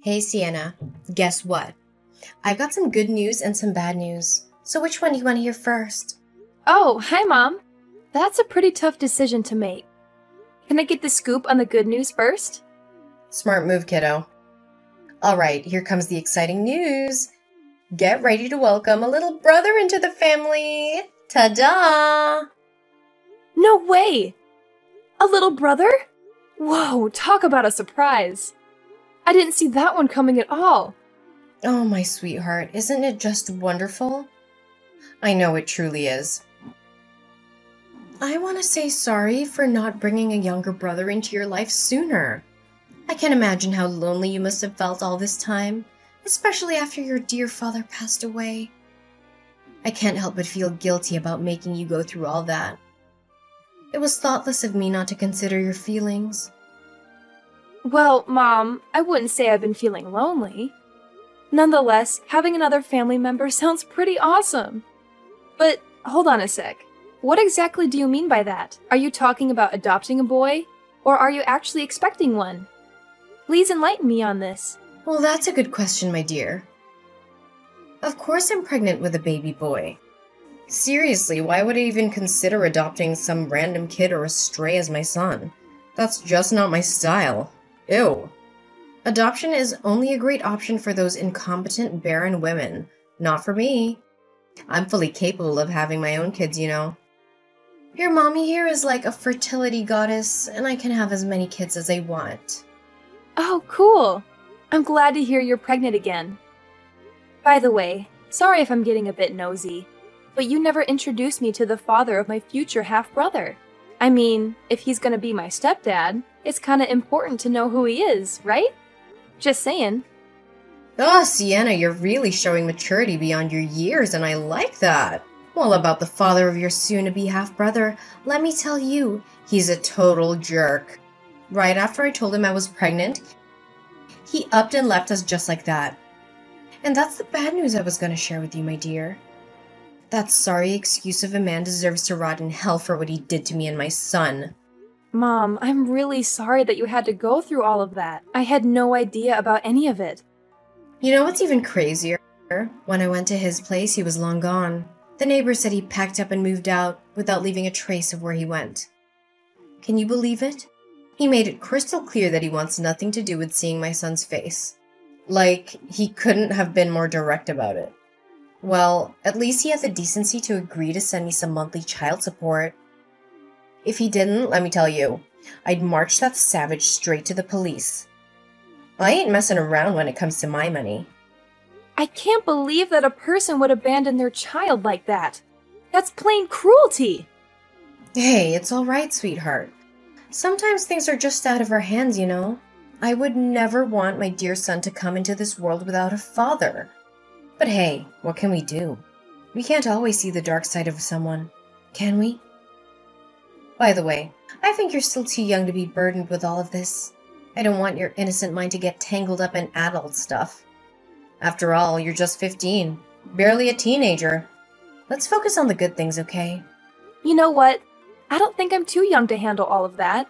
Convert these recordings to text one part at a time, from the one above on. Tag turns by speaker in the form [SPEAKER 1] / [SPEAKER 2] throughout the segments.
[SPEAKER 1] Hey Sienna, guess what? I've got some good news and some bad news. So which one do you want to hear first?
[SPEAKER 2] Oh, hi, Mom. That's a pretty tough decision to make. Can I get the scoop on the good news first?
[SPEAKER 1] Smart move, kiddo. Alright, here comes the exciting news. Get ready to welcome a little brother into the family. Ta-da!
[SPEAKER 2] No way! A little brother? Whoa, talk about a surprise. I didn't see that one coming at all.
[SPEAKER 1] Oh, my sweetheart, isn't it just wonderful? I know it truly is. I want to say sorry for not bringing a younger brother into your life sooner. I can imagine how lonely you must have felt all this time, especially after your dear father passed away. I can't help but feel guilty about making you go through all that. It was thoughtless of me not to consider your feelings.
[SPEAKER 2] Well, Mom, I wouldn't say I've been feeling lonely. Nonetheless, having another family member sounds pretty awesome. But hold on a sec. What exactly do you mean by that? Are you talking about adopting a boy? Or are you actually expecting one? Please enlighten me on this.
[SPEAKER 1] Well, that's a good question, my dear. Of course I'm pregnant with a baby boy. Seriously, why would I even consider adopting some random kid or a stray as my son? That's just not my style. Ew. Adoption is only a great option for those incompetent, barren women. Not for me. I'm fully capable of having my own kids, you know. Your mommy here is like a fertility goddess, and I can have as many kids as I want.
[SPEAKER 2] Oh, cool. I'm glad to hear you're pregnant again. By the way, sorry if I'm getting a bit nosy, but you never introduced me to the father of my future half-brother. I mean, if he's gonna be my stepdad, it's kinda important to know who he is, right? Just saying.
[SPEAKER 1] Oh, Sienna, you're really showing maturity beyond your years, and I like that. Well, about the father of your soon-to-be half-brother, let me tell you, he's a total jerk. Right after I told him I was pregnant, he upped and left us just like that. And that's the bad news I was going to share with you, my dear. That sorry excuse of a man deserves to rot in hell for what he did to me and my son.
[SPEAKER 2] Mom, I'm really sorry that you had to go through all of that. I had no idea about any of it.
[SPEAKER 1] You know what's even crazier? When I went to his place, he was long gone. The neighbors said he packed up and moved out without leaving a trace of where he went. Can you believe it? He made it crystal clear that he wants nothing to do with seeing my son's face. Like, he couldn't have been more direct about it. Well, at least he had the decency to agree to send me some monthly child support. If he didn't, let me tell you, I'd march that savage straight to the police. I ain't messing around when it comes to my money.
[SPEAKER 2] I can't believe that a person would abandon their child like that. That's plain cruelty.
[SPEAKER 1] Hey, it's all right, sweetheart. Sometimes things are just out of our hands, you know. I would never want my dear son to come into this world without a father. But hey, what can we do? We can't always see the dark side of someone, can we? By the way, I think you're still too young to be burdened with all of this. I don't want your innocent mind to get tangled up in adult stuff. After all, you're just 15, barely a teenager. Let's focus on the good things, okay?
[SPEAKER 2] You know what? I don't think I'm too young to handle all of that.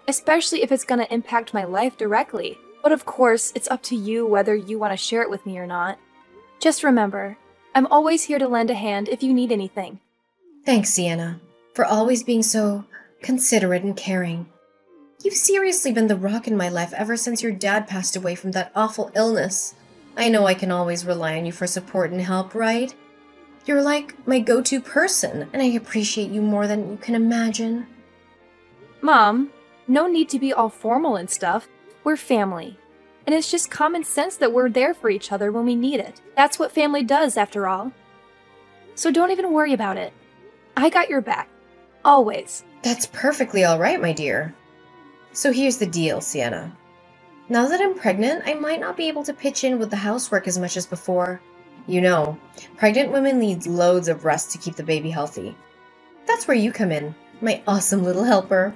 [SPEAKER 2] Especially if it's gonna impact my life directly. But of course, it's up to you whether you want to share it with me or not. Just remember, I'm always here to lend a hand if you need anything.
[SPEAKER 1] Thanks, Sienna, for always being so considerate and caring. You've seriously been the rock in my life ever since your dad passed away from that awful illness. I know I can always rely on you for support and help, right? You're like my go-to person, and I appreciate you more than you can imagine.
[SPEAKER 2] Mom, no need to be all formal and stuff. We're family. And it's just common sense that we're there for each other when we need it. That's what family does, after all. So don't even worry about it. I got your back. Always.
[SPEAKER 1] That's perfectly all right, my dear. So here's the deal, Sienna. Now that I'm pregnant, I might not be able to pitch in with the housework as much as before. You know, pregnant women need loads of rest to keep the baby healthy. That's where you come in, my awesome little helper.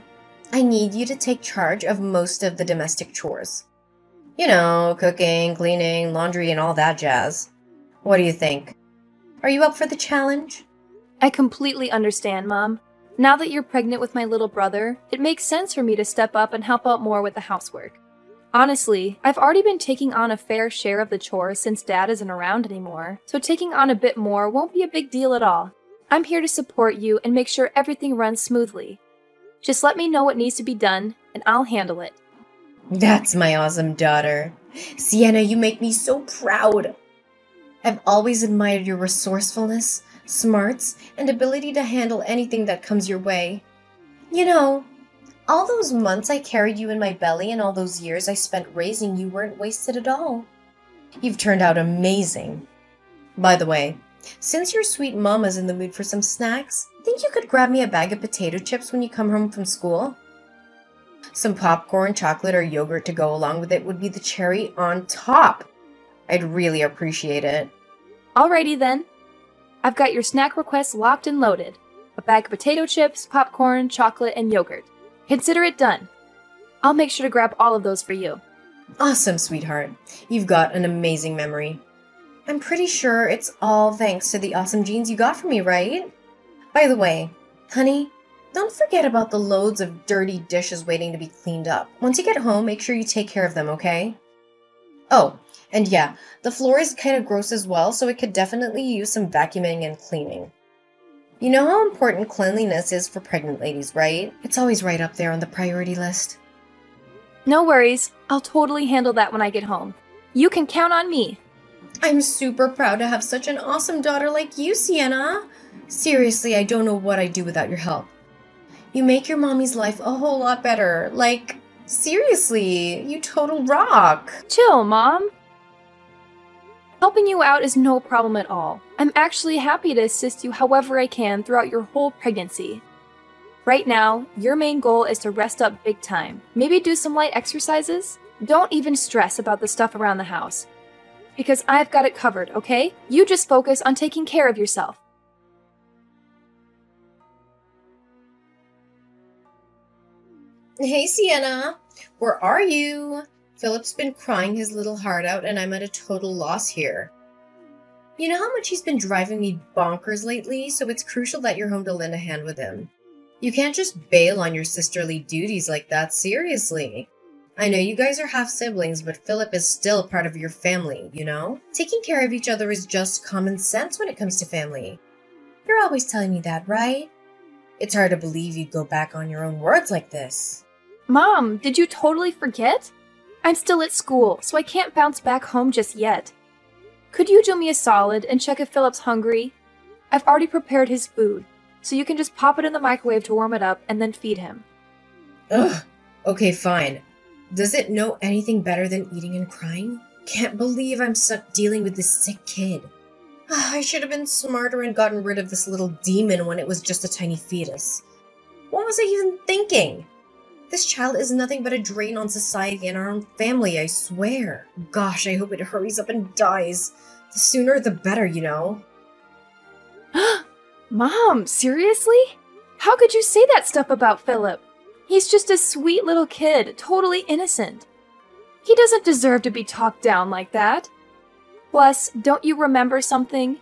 [SPEAKER 1] I need you to take charge of most of the domestic chores. You know, cooking, cleaning, laundry, and all that jazz. What do you think? Are you up for the challenge?
[SPEAKER 2] I completely understand, Mom. Now that you're pregnant with my little brother, it makes sense for me to step up and help out more with the housework. Honestly, I've already been taking on a fair share of the chores since Dad isn't around anymore, so taking on a bit more won't be a big deal at all. I'm here to support you and make sure everything runs smoothly. Just let me know what needs to be done, and I'll handle it.
[SPEAKER 1] That's my awesome daughter. Sienna, you make me so proud. I've always admired your resourcefulness, smarts, and ability to handle anything that comes your way. You know, all those months I carried you in my belly and all those years I spent raising you weren't wasted at all. You've turned out amazing. By the way, since your sweet mama's in the mood for some snacks, think you could grab me a bag of potato chips when you come home from school? Some popcorn, chocolate, or yogurt to go along with it would be the cherry on top. I'd really appreciate it.
[SPEAKER 2] Alrighty then. I've got your snack requests locked and loaded. A bag of potato chips, popcorn, chocolate, and yogurt. Consider it done. I'll make sure to grab all of those for you.
[SPEAKER 1] Awesome, sweetheart. You've got an amazing memory. I'm pretty sure it's all thanks to the awesome genes you got from me, right? By the way, honey, don't forget about the loads of dirty dishes waiting to be cleaned up. Once you get home, make sure you take care of them, okay? Oh, and yeah, the floor is kind of gross as well, so it could definitely use some vacuuming and cleaning. You know how important cleanliness is for pregnant ladies, right? It's always right up there on the priority list.
[SPEAKER 2] No worries. I'll totally handle that when I get home. You can count on me.
[SPEAKER 1] I'm super proud to have such an awesome daughter like you, Sienna. Seriously, I don't know what I'd do without your help. You make your mommy's life a whole lot better. Like, seriously, you total rock.
[SPEAKER 2] Chill, Mom. Helping you out is no problem at all. I'm actually happy to assist you however I can throughout your whole pregnancy. Right now, your main goal is to rest up big time. Maybe do some light exercises? Don't even stress about the stuff around the house. Because I've got it covered, okay? You just focus on taking care of yourself.
[SPEAKER 1] Hey, Sienna. Where are you? Philip's been crying his little heart out, and I'm at a total loss here. You know how much he's been driving me bonkers lately, so it's crucial that you're home to lend a hand with him. You can't just bail on your sisterly duties like that, seriously. I know you guys are half-siblings, but Philip is still part of your family, you know? Taking care of each other is just common sense when it comes to family. You're always telling me that, right? It's hard to believe you'd go back on your own words like this.
[SPEAKER 2] Mom, did you totally forget? I'm still at school, so I can't bounce back home just yet. Could you do me a solid and check if Philip's hungry? I've already prepared his food, so you can just pop it in the microwave to warm it up and then feed him.
[SPEAKER 1] Ugh. Okay, fine. Does it know anything better than eating and crying? Can't believe I'm stuck dealing with this sick kid. I should have been smarter and gotten rid of this little demon when it was just a tiny fetus. What was I even thinking? This child is nothing but a drain on society and our own family, I swear. Gosh, I hope it hurries up and dies. The sooner the better, you know?
[SPEAKER 2] Mom, seriously? How could you say that stuff about Philip? He's just a sweet little kid, totally innocent. He doesn't deserve to be talked down like that. Plus, don't you remember something?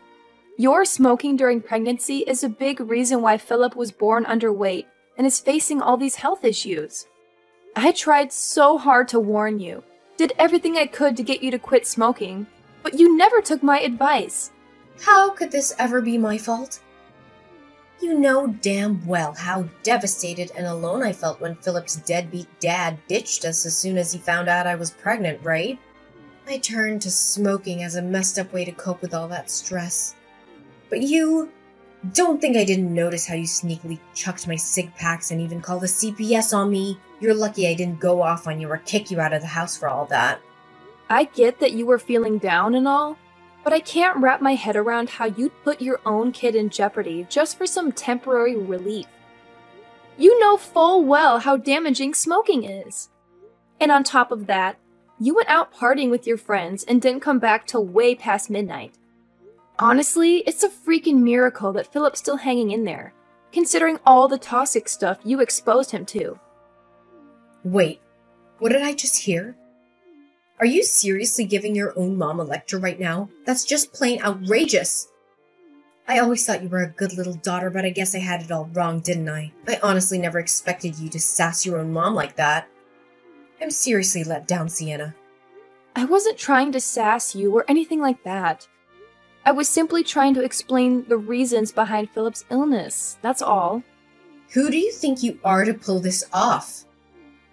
[SPEAKER 2] Your smoking during pregnancy is a big reason why Philip was born underweight and is facing all these health issues. I tried so hard to warn you, did everything I could to get you to quit smoking, but you never took my advice.
[SPEAKER 1] How could this ever be my fault? You know damn well how devastated and alone I felt when Philip's deadbeat dad ditched us as soon as he found out I was pregnant, right? I turned to smoking as a messed up way to cope with all that stress. But you don't think I didn't notice how you sneakily chucked my cig packs and even called the CPS on me. You're lucky I didn't go off on you or kick you out of the house for all that.
[SPEAKER 2] I get that you were feeling down and all, but I can't wrap my head around how you'd put your own kid in jeopardy just for some temporary relief. You know full well how damaging smoking is. And on top of that, you went out partying with your friends and didn't come back till way past midnight. Honestly, it's a freaking miracle that Philip's still hanging in there, considering all the toxic stuff you exposed him to.
[SPEAKER 1] Wait, what did I just hear? Are you seriously giving your own mom a lecture right now? That's just plain outrageous! I always thought you were a good little daughter, but I guess I had it all wrong, didn't I? I honestly never expected you to sass your own mom like that. I'm seriously let down, Sienna.
[SPEAKER 2] I wasn't trying to sass you or anything like that. I was simply trying to explain the reasons behind Philip's illness, that's all.
[SPEAKER 1] Who do you think you are to pull this off?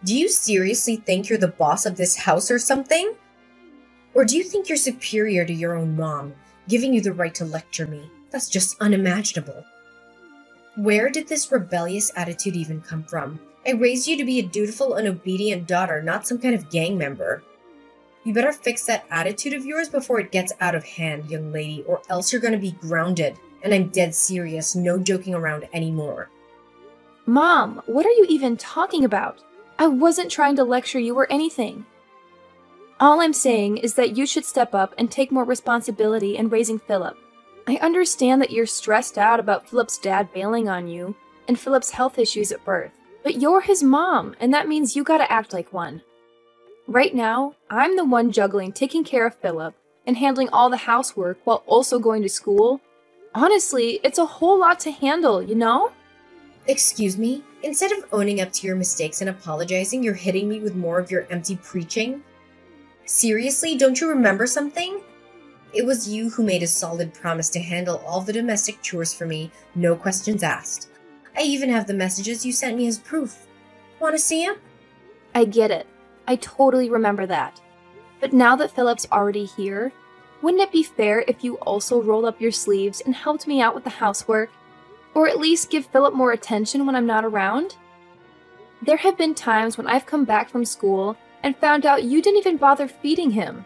[SPEAKER 1] Do you seriously think you're the boss of this house or something? Or do you think you're superior to your own mom, giving you the right to lecture me? That's just unimaginable. Where did this rebellious attitude even come from? I raised you to be a dutiful and obedient daughter, not some kind of gang member. You better fix that attitude of yours before it gets out of hand, young lady, or else you're gonna be grounded. And I'm dead serious, no joking around anymore.
[SPEAKER 2] Mom, what are you even talking about? I wasn't trying to lecture you or anything. All I'm saying is that you should step up and take more responsibility in raising Philip. I understand that you're stressed out about Philip's dad bailing on you and Philip's health issues at birth, but you're his mom, and that means you gotta act like one. Right now, I'm the one juggling taking care of Philip and handling all the housework while also going to school. Honestly, it's a whole lot to handle, you know?
[SPEAKER 1] Excuse me? Instead of owning up to your mistakes and apologizing, you're hitting me with more of your empty preaching? Seriously, don't you remember something? It was you who made a solid promise to handle all the domestic chores for me, no questions asked. I even have the messages you sent me as proof. Want to see them?
[SPEAKER 2] I get it. I totally remember that. But now that Philip's already here, wouldn't it be fair if you also rolled up your sleeves and helped me out with the housework? Or at least give Philip more attention when I'm not around? There have been times when I've come back from school and found out you didn't even bother feeding him,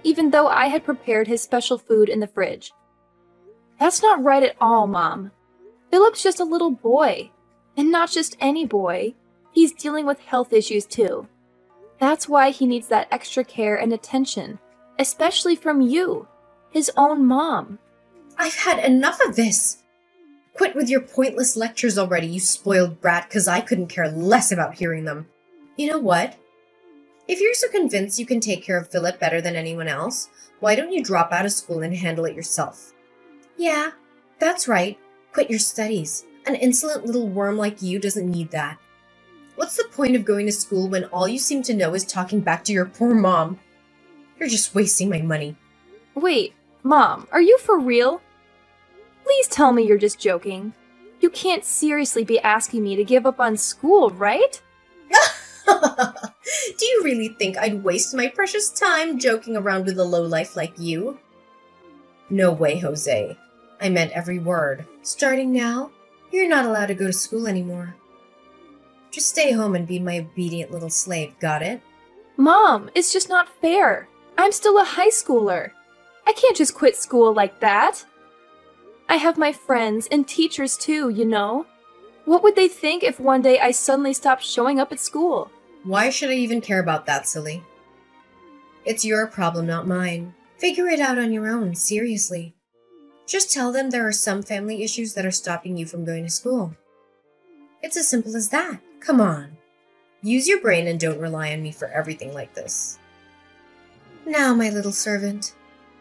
[SPEAKER 2] even though I had prepared his special food in the fridge. That's not right at all, Mom. Philip's just a little boy. And not just any boy. He's dealing with health issues too. That's why he needs that extra care and attention, especially from you, his own mom.
[SPEAKER 1] I've had enough of this. Quit with your pointless lectures already, you spoiled brat, because I couldn't care less about hearing them. You know what? If you're so convinced you can take care of Philip better than anyone else, why don't you drop out of school and handle it yourself? Yeah, that's right. Quit your studies. An insolent little worm like you doesn't need that. What's the point of going to school when all you seem to know is talking back to your poor mom? You're just wasting my money.
[SPEAKER 2] Wait, Mom, are you for real? Please tell me you're just joking. You can't seriously be asking me to give up on school, right?
[SPEAKER 1] Do you really think I'd waste my precious time joking around with a lowlife like you? No way, Jose. I meant every word. Starting now, you're not allowed to go to school anymore. Just stay home and be my obedient little slave, got it?
[SPEAKER 2] Mom, it's just not fair. I'm still a high schooler. I can't just quit school like that. I have my friends and teachers too, you know? What would they think if one day I suddenly stopped showing up at school?
[SPEAKER 1] Why should I even care about that, silly? It's your problem, not mine. Figure it out on your own, seriously. Just tell them there are some family issues that are stopping you from going to school. It's as simple as that. Come on. Use your brain and don't rely on me for everything like this. Now, my little servant,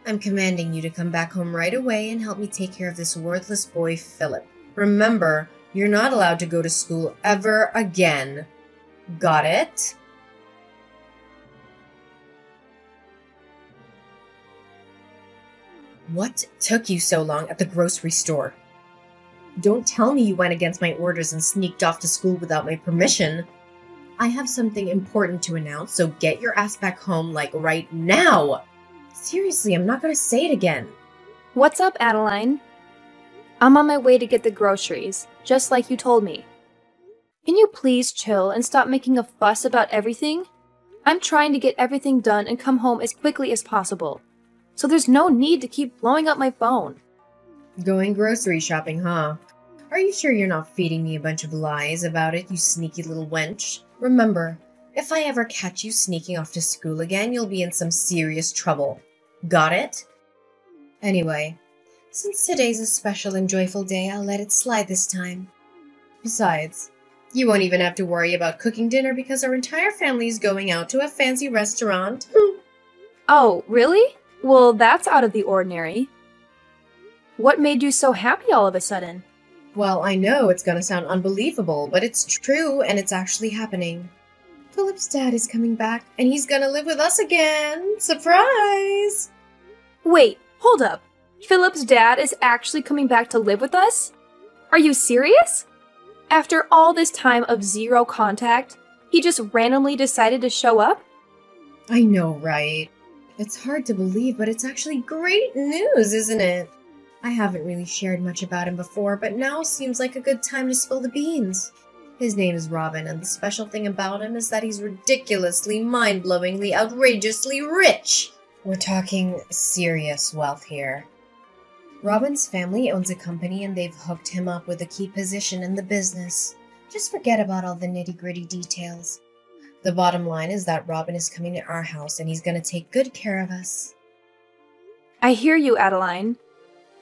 [SPEAKER 1] I'm commanding you to come back home right away and help me take care of this worthless boy, Philip. Remember, you're not allowed to go to school ever again. Got it? What took you so long at the grocery store? Don't tell me you went against my orders and sneaked off to school without my permission. I have something important to announce, so get your ass back home, like, right now! Seriously, I'm not gonna say it again.
[SPEAKER 2] What's up, Adeline? I'm on my way to get the groceries, just like you told me. Can you please chill and stop making a fuss about everything? I'm trying to get everything done and come home as quickly as possible, so there's no need to keep blowing up my phone.
[SPEAKER 1] Going grocery shopping, huh? Are you sure you're not feeding me a bunch of lies about it, you sneaky little wench? Remember, if I ever catch you sneaking off to school again, you'll be in some serious trouble. Got it? Anyway, since today's a special and joyful day, I'll let it slide this time. Besides, you won't even have to worry about cooking dinner because our entire family is going out to a fancy restaurant.
[SPEAKER 2] Oh, really? Well, that's out of the ordinary. What made you so happy all of a sudden?
[SPEAKER 1] Well, I know it's gonna sound unbelievable, but it's true and it's actually happening. Philip's dad is coming back, and he's gonna live with us again! Surprise!
[SPEAKER 2] Wait, hold up. Philip's dad is actually coming back to live with us? Are you serious? After all this time of zero contact, he just randomly decided to show up?
[SPEAKER 1] I know, right? It's hard to believe, but it's actually great news, isn't it? I haven't really shared much about him before, but now seems like a good time to spill the beans. His name is Robin, and the special thing about him is that he's ridiculously, mind-blowingly, outrageously rich! We're talking serious wealth here. Robin's family owns a company and they've hooked him up with a key position in the business. Just forget about all the nitty-gritty details. The bottom line is that Robin is coming to our house and he's going to take good care of us.
[SPEAKER 2] I hear you, Adeline.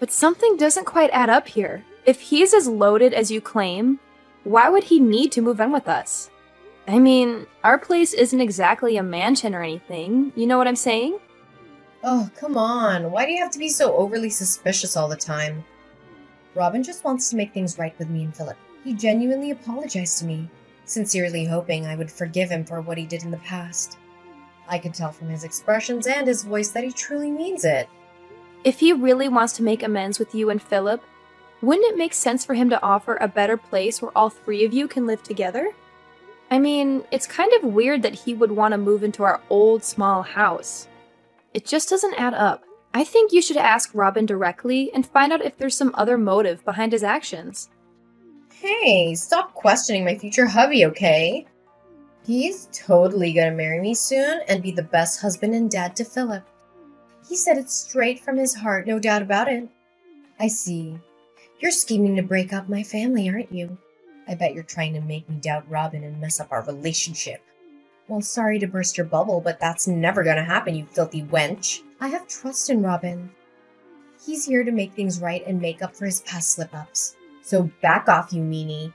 [SPEAKER 2] But something doesn't quite add up here. If he's as loaded as you claim, why would he need to move in with us? I mean, our place isn't exactly a mansion or anything, you know what I'm saying?
[SPEAKER 1] Oh, come on. Why do you have to be so overly suspicious all the time? Robin just wants to make things right with me and Philip. He genuinely apologized to me, sincerely hoping I would forgive him for what he did in the past. I could tell from his expressions and his voice that he truly means it.
[SPEAKER 2] If he really wants to make amends with you and Philip, wouldn't it make sense for him to offer a better place where all three of you can live together? I mean, it's kind of weird that he would want to move into our old small house. It just doesn't add up. I think you should ask Robin directly and find out if there's some other motive behind his actions.
[SPEAKER 1] Hey, stop questioning my future hubby, okay? He's totally gonna marry me soon and be the best husband and dad to Philip. He said it straight from his heart, no doubt about it. I see. You're scheming to break up my family, aren't you? I bet you're trying to make me doubt Robin and mess up our relationship. Well, sorry to burst your bubble, but that's never gonna happen, you filthy wench. I have trust in Robin. He's here to make things right and make up for his past slip-ups. So back off, you meanie.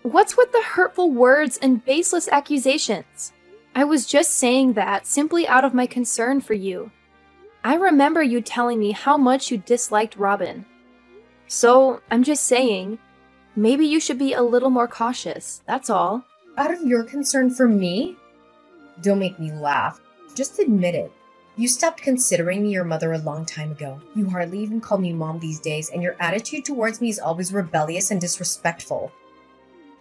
[SPEAKER 2] What's with the hurtful words and baseless accusations? I was just saying that simply out of my concern for you. I remember you telling me how much you disliked Robin. So, I'm just saying, maybe you should be a little more cautious, that's all.
[SPEAKER 1] Out of your concern for me? Don't make me laugh. Just admit it. You stopped considering me your mother a long time ago. You hardly even call me mom these days, and your attitude towards me is always rebellious and disrespectful.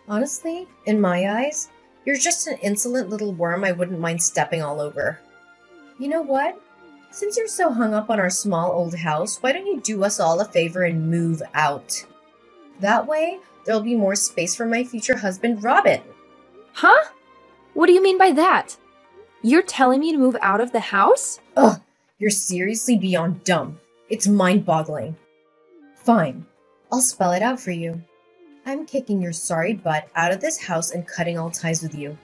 [SPEAKER 1] Honestly, in my eyes, you're just an insolent little worm I wouldn't mind stepping all over. You know what? Since you're so hung up on our small old house, why don't you do us all a favor and move out? That way, there'll be more space for my future husband, Robin.
[SPEAKER 2] Huh? What do you mean by that? You're telling me to move out of the house?
[SPEAKER 1] Ugh, you're seriously beyond dumb. It's mind-boggling. Fine, I'll spell it out for you. I'm kicking your sorry butt out of this house and cutting all ties with you.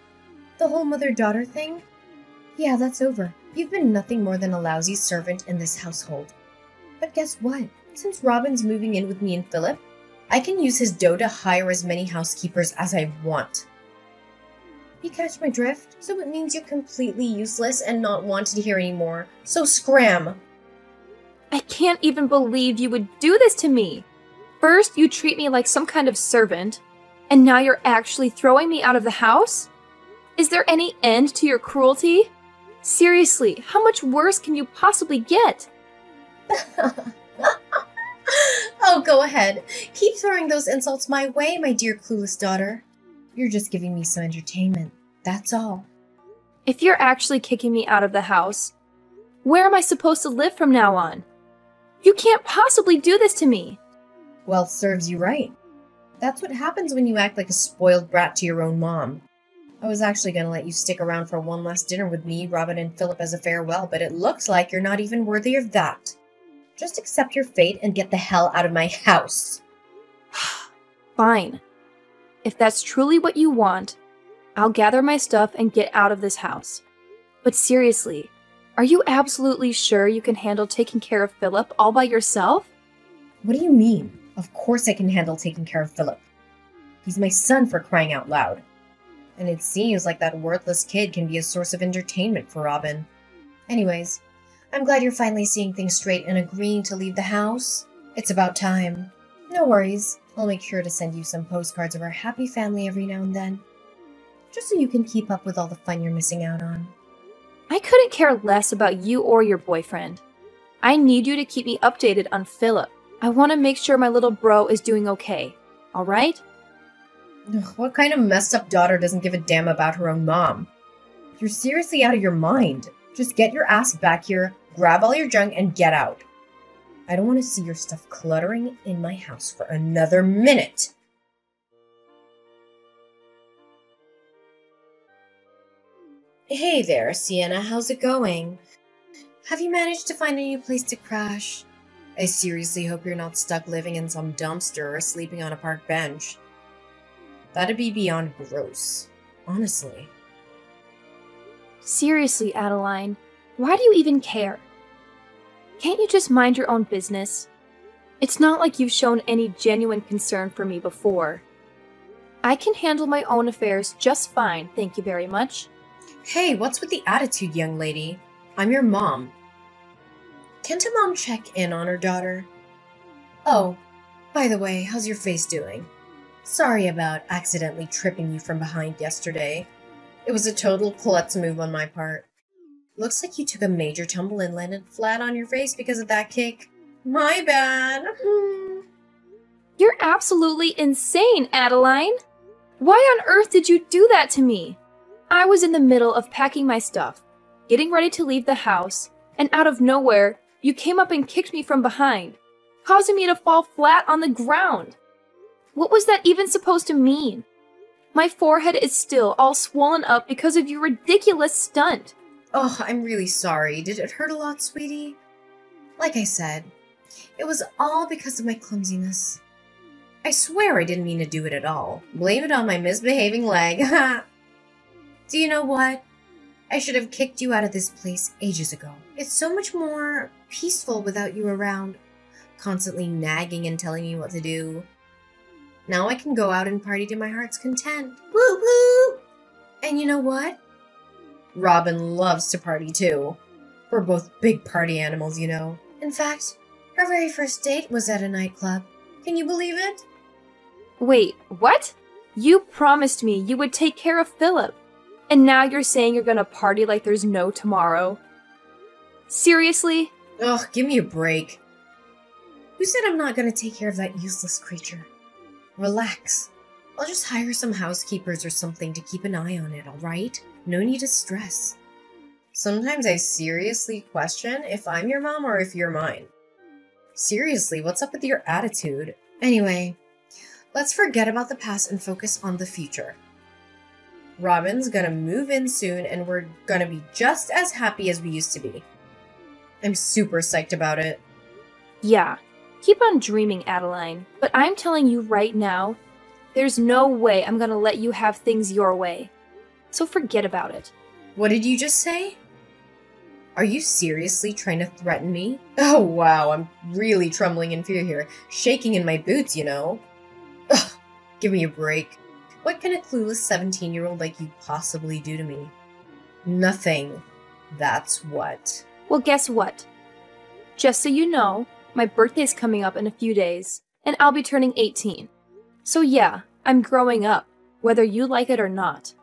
[SPEAKER 1] The whole mother-daughter thing? Yeah, that's over. You've been nothing more than a lousy servant in this household. But guess what? Since Robin's moving in with me and Philip, I can use his dough to hire as many housekeepers as I want. You catch my drift? So it means you're completely useless and not wanted here anymore. So scram!
[SPEAKER 2] I can't even believe you would do this to me. First, you treat me like some kind of servant, and now you're actually throwing me out of the house? Is there any end to your cruelty? Seriously, how much worse can you possibly get?
[SPEAKER 1] Oh, go ahead. Keep throwing those insults my way, my dear clueless daughter. You're just giving me some entertainment. That's all.
[SPEAKER 2] If you're actually kicking me out of the house, where am I supposed to live from now on? You can't possibly do this to me.
[SPEAKER 1] Well, serves you right. That's what happens when you act like a spoiled brat to your own mom. I was actually going to let you stick around for one last dinner with me, Robin, and Philip as a farewell, but it looks like you're not even worthy of that. Just accept your fate and get the hell out of my house.
[SPEAKER 2] Fine. If that's truly what you want, I'll gather my stuff and get out of this house. But seriously, are you absolutely sure you can handle taking care of Philip all by yourself?
[SPEAKER 1] What do you mean? Of course I can handle taking care of Philip. He's my son, for crying out loud. And it seems like that worthless kid can be a source of entertainment for Robin. Anyways, I'm glad you're finally seeing things straight and agreeing to leave the house. It's about time. No worries. I'll make sure to send you some postcards of our happy family every now and then. just so you can keep up with all the fun you're missing out on.
[SPEAKER 2] I couldn't care less about you or your boyfriend. I need you to keep me updated on Philip. I want to make sure my little bro is doing okay. All right?
[SPEAKER 1] Ugh, what kind of messed up daughter doesn't give a damn about her own mom? You're seriously out of your mind. Just get your ass back here, grab all your junk, and get out. I don't want to see your stuff cluttering in my house for another minute. Hey there, Sienna. How's it going? Have you managed to find a new place to crash? I seriously hope you're not stuck living in some dumpster or sleeping on a park bench. That'd be beyond gross, honestly.
[SPEAKER 2] Seriously, Adeline, why do you even care? Can't you just mind your own business? It's not like you've shown any genuine concern for me before. I can handle my own affairs just fine, thank you very much.
[SPEAKER 1] Hey, what's with the attitude, young lady? I'm your mom. Can't a mom check in on her daughter? Oh, by the way, how's your face doing? Sorry about accidentally tripping you from behind yesterday. It was a total klutz move on my part. Looks like you took a major tumble and landed flat on your face because of that kick. My bad.
[SPEAKER 2] You're absolutely insane, Adeline. Why on earth did you do that to me? I was in the middle of packing my stuff, getting ready to leave the house, and out of nowhere, you came up and kicked me from behind, causing me to fall flat on the ground. What was that even supposed to mean? My forehead is still all swollen up because of your ridiculous stunt.
[SPEAKER 1] Oh, I'm really sorry. Did it hurt a lot, sweetie? Like I said, it was all because of my clumsiness. I swear I didn't mean to do it at all. Blame it on my misbehaving leg. Do you know what? I should have kicked you out of this place ages ago. It's so much more peaceful without you around, constantly nagging and telling me what to do. Now I can go out and party to my heart's content. Woo woo! And you know what? Robin loves to party too. We're both big party animals, you know. In fact, our very first date was at a nightclub. Can you believe it?
[SPEAKER 2] Wait, what? You promised me you would take care of Philip. And now you're saying you're gonna party like there's no tomorrow? Seriously?
[SPEAKER 1] Ugh, give me a break. Who said I'm not gonna take care of that useless creature? Relax. I'll just hire some housekeepers or something to keep an eye on it, alright? No need to stress. Sometimes I seriously question if I'm your mom or if you're mine. Seriously, what's up with your attitude? Anyway, let's forget about the past and focus on the future. Robin's gonna move in soon and we're gonna be just as happy as we used to be. I'm super psyched about it.
[SPEAKER 2] Yeah, keep on dreaming, Adeline, but I'm telling you right now, there's no way I'm gonna let you have things your way. So forget about it.
[SPEAKER 1] What did you just say? Are you seriously trying to threaten me? Oh wow, I'm really trembling in fear here. Shaking in my boots, you know. Ugh, give me a break. What can a clueless 17-year-old like you possibly do to me? Nothing. That's what.
[SPEAKER 2] Well, guess what? Just so you know, my birthday's coming up in a few days, and I'll be turning 18. So yeah, I'm growing up, whether you like it or not.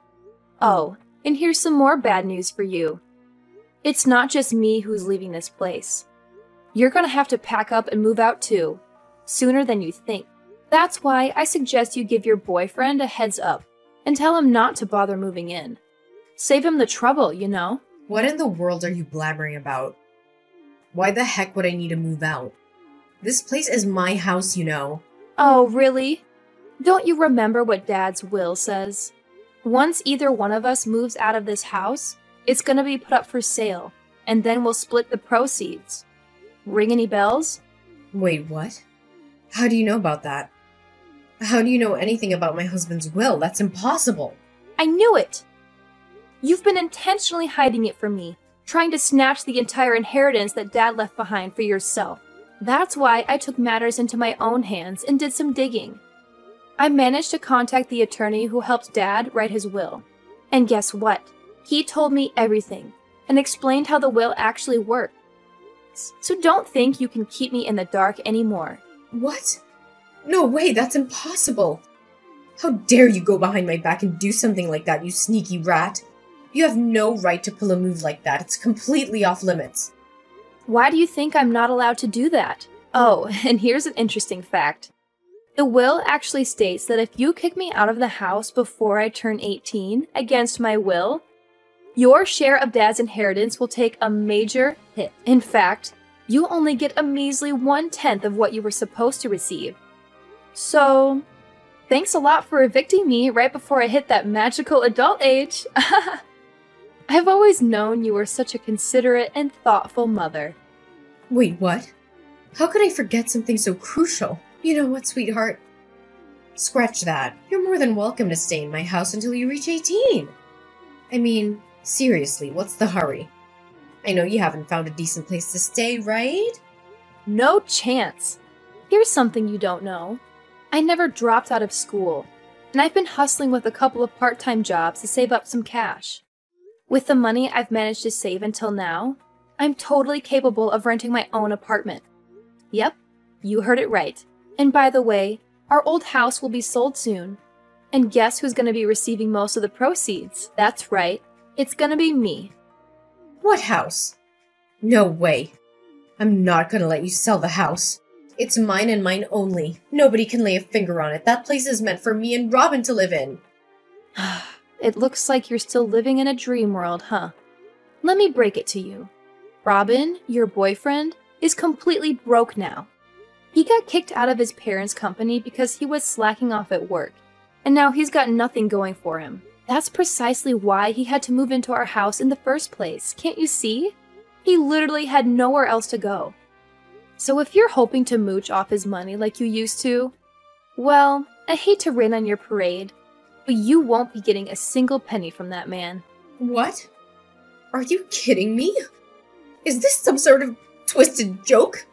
[SPEAKER 2] Oh, and here's some more bad news for you. It's not just me who's leaving this place. You're gonna have to pack up and move out too, sooner than you think. That's why I suggest you give your boyfriend a heads up and tell him not to bother moving in. Save him the trouble, you know?
[SPEAKER 1] What in the world are you blabbering about? Why the heck would I need to move out? This place is my house, you know.
[SPEAKER 2] Oh, really? Don't you remember what Dad's will says? Once either one of us moves out of this house, it's gonna be put up for sale, and then we'll split the proceeds. Ring any bells?
[SPEAKER 1] Wait, what? How do you know about that? How do you know anything about my husband's will? That's impossible.
[SPEAKER 2] I knew it! You've been intentionally hiding it from me, trying to snatch the entire inheritance that Dad left behind for yourself. That's why I took matters into my own hands and did some digging. I managed to contact the attorney who helped Dad write his will. And guess what? He told me everything and explained how the will actually works. So don't think you can keep me in the dark anymore.
[SPEAKER 1] What? No way, that's impossible. How dare you go behind my back and do something like that, you sneaky rat? You have no right to pull a move like that. It's completely off limits.
[SPEAKER 2] Why do you think I'm not allowed to do that? Oh, and here's an interesting fact. The will actually states that if you kick me out of the house before I turn 18, against my will, your share of Dad's inheritance will take a major hit. In fact, you only get a measly 1/10 of what you were supposed to receive. So, thanks a lot for evicting me right before I hit that magical adult age. I've always known you were such a considerate and thoughtful mother.
[SPEAKER 1] Wait, what? How could I forget something so crucial? You know what, sweetheart? Scratch that. You're more than welcome to stay in my house until you reach 18. I mean, seriously, what's the hurry? I know you haven't found a decent place to stay, right?
[SPEAKER 2] No chance. Here's something you don't know. I never dropped out of school, and I've been hustling with a couple of part-time jobs to save up some cash. With the money I've managed to save until now, I'm totally capable of renting my own apartment. Yep, you heard it right. And by the way, our old house will be sold soon. And guess who's going to be receiving most of the proceeds? That's right, it's going to be me.
[SPEAKER 1] What house? No way. I'm not gonna let you sell the house. It's mine and mine only. Nobody can lay a finger on it. That place is meant for me and Robin to live in.
[SPEAKER 2] It looks like you're still living in a dream world, huh? Let me break it to you. Robin, your boyfriend, is completely broke now. He got kicked out of his parents' company because he was slacking off at work, and now he's got nothing going for him. That's precisely why he had to move into our house in the first place, can't you see? He literally had nowhere else to go. So if you're hoping to mooch off his money like you used to, well, I hate to rain on your parade, but you won't be getting a single penny from that man.
[SPEAKER 1] What? Are you kidding me? Is this some sort of twisted joke?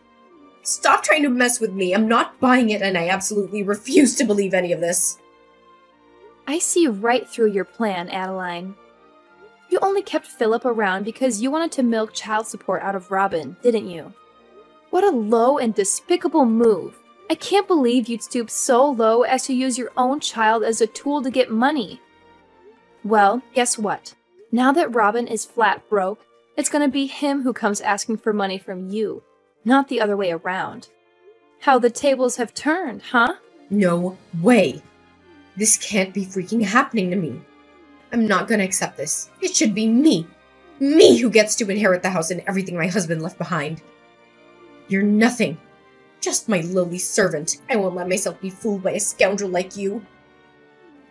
[SPEAKER 1] Stop trying to mess with me. I'm not buying it, and I absolutely refuse to believe any of this.
[SPEAKER 2] I see right through your plan, Adeline. You only kept Philip around because you wanted to milk child support out of Robin, didn't you? What a low and despicable move. I can't believe you'd stoop so low as to use your own child as a tool to get money. Well, guess what? Now that Robin is flat broke, it's gonna be him who comes asking for money from you, not the other way around. How the tables have turned, huh?
[SPEAKER 1] No way. This can't be freaking happening to me. I'm not gonna accept this. It should be me. Me who gets to inherit the house and everything my husband left behind. You're nothing. Just my lowly servant. I won't let myself be fooled by a scoundrel like you.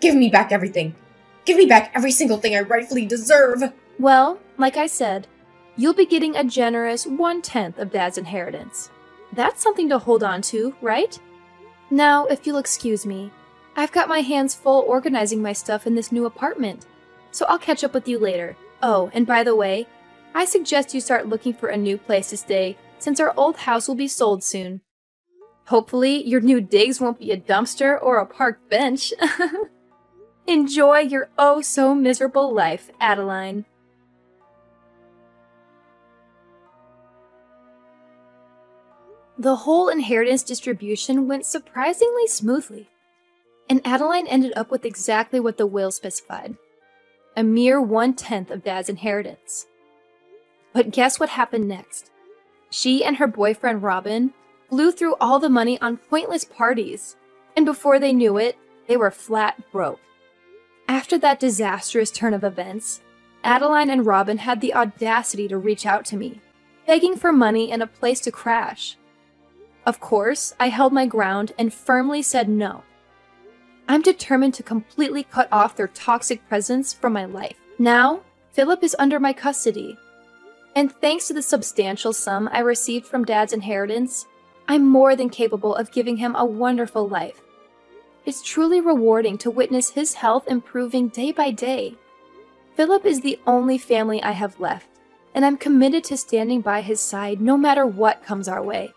[SPEAKER 1] Give me back everything. Give me back every single thing I rightfully deserve.
[SPEAKER 2] Well, like I said, you'll be getting a generous 1/10 of Dad's inheritance. That's something to hold on to, right? Now, if you'll excuse me, I've got my hands full organizing my stuff in this new apartment, so I'll catch up with you later. Oh, and by the way, I suggest you start looking for a new place to stay since our old house will be sold soon. Hopefully, your new digs won't be a dumpster or a park bench. Enjoy your oh-so-miserable life, Adeline. The whole inheritance distribution went surprisingly smoothly, and Adeline ended up with exactly what the will specified. A mere 1/10 of Dad's inheritance. But guess what happened next? She and her boyfriend Robin blew through all the money on pointless parties, and before they knew it, they were flat broke. After that disastrous turn of events, Adeline and Robin had the audacity to reach out to me, begging for money and a place to crash. Of course, I held my ground and firmly said no. I'm determined to completely cut off their toxic presence from my life. Now, Philip is under my custody, and thanks to the substantial sum I received from Dad's inheritance, I'm more than capable of giving him a wonderful life. It's truly rewarding to witness his health improving day by day. Philip is the only family I have left, and I'm committed to standing by his side no matter what comes our way.